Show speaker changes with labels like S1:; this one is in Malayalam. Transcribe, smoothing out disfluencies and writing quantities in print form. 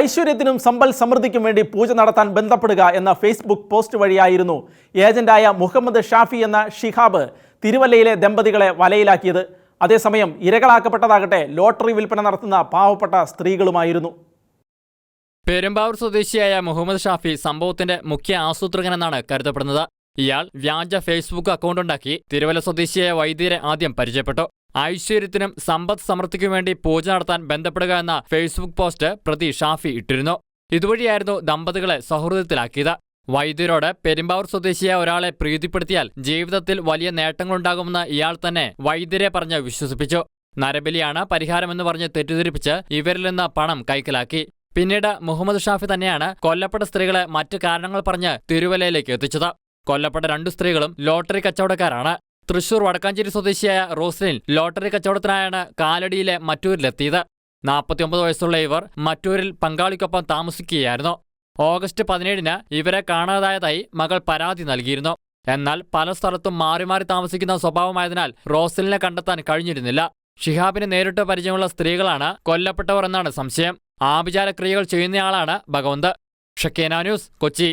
S1: ഐശ്വര്യത്തിനും സമ്പൽ സമൃദ്ധിക്കും വേണ്ടി പൂജ നടത്താൻ ബന്ധപ്പെടുക എന്ന ഫേസ്ബുക്ക് പോസ്റ്റ് വഴിയായിരുന്നു ഏജന്റായ മുഹമ്മദ് ഷാഫി എന്ന ഷിഹാബ് തിരുവല്ലയിലെ ദമ്പതികളെ വലയിലാക്കിയത്. അതേസമയം ഇരകളാക്കപ്പെട്ടതാകട്ടെ ലോട്ടറി വിൽപ്പന നടത്തുന്ന പാവപ്പെട്ട സ്ത്രീകളുമായിരുന്നു.
S2: പെരുമ്പാവൂർ സ്വദേശിയായ മുഹമ്മദ് ഷാഫി സംഭവത്തിന്റെ മുഖ്യ ആസൂത്രകനെന്നാണ് കരുതപ്പെടുന്നത്. ഇയാൾ വ്യാജ ഫേസ്ബുക്ക് അക്കൗണ്ട് ഉണ്ടാക്കി തിരുവല്ല സ്വദേശിയായ വൈദ്യരെ ആദ്യം പരിചയപ്പെട്ടു. ഐശ്വര്യത്തിനും സമ്പദ് സമൃദ്ധിക്കും വേണ്ടി പൂജ നടത്താൻ ബന്ധപ്പെടുക എന്ന ഫേസ്ബുക്ക് പോസ്റ്റ് പ്രതി ഷാഫി ഇട്ടിരുന്നു. ഇതുവഴിയായിരുന്നു ദമ്പതികളെ സൗഹൃദത്തിലാക്കിയത്. വൈദ്യരോട് പെരുമ്പാവൂർ സ്വദേശിയായ ഒരാളെ പ്രീതിപ്പെടുത്തിയാൽ ജീവിതത്തിൽ വലിയ നേട്ടങ്ങളുണ്ടാകുമെന്ന് ഇയാൾ തന്നെ വൈദ്യരെ പറഞ്ഞ് വിശ്വസിപ്പിച്ചു. നരബലിയാണ് പരിഹാരമെന്ന് പറഞ്ഞ് തെറ്റിദ്ധരിപ്പിച്ച് ഇവരിൽ നിന്ന് പണം കൈക്കലാക്കി. പിന്നീട് മുഹമ്മദ് ഷാഫി തന്നെയാണ് കൊല്ലപ്പെട്ട സ്ത്രീകളെ മറ്റു കാരണങ്ങൾ പറഞ്ഞ് തിരുവല്ലയിലേക്ക് എത്തിച്ചത്. കൊല്ലപ്പെട്ട 2 സ്ത്രീകളും ലോട്ടറി കച്ചവടക്കാരാണ്. തൃശൂർ വടക്കാഞ്ചേരി സ്വദേശിയായ റോസ്ലിൻ ലോട്ടറി കച്ചവടത്തിനായാണ് കാലടിയിലെ മറ്റൂരിലെത്തിയത്. 49 വയസ്സുള്ള ഇവർ മറ്റൂരിൽ പങ്കാളിക്കൊപ്പം താമസിക്കുകയായിരുന്നു. ഓഗസ്റ്റ് 17-ന് ഇവരെ കാണാതായതായി മകൾ പരാതി നൽകിയിരുന്നു. എന്നാൽ പല സ്ഥലത്തും മാറി മാറി താമസിക്കുന്ന സ്വഭാവമായതിനാൽ റോസ്ലിനെ കണ്ടെത്താൻ കഴിഞ്ഞിരുന്നില്ല. ഷിഹാബിന് നേരിട്ട് പരിചയമുള്ള സ്ത്രീകളാണ് കൊല്ലപ്പെട്ടവർ എന്നാണ് സംശയം. ആഭിചാര ക്രിയകൾ ചെയ്യുന്നയാളാണ് ഭഗവന്ത്. ഷക്കേന ന്യൂസ്, കൊച്ചി.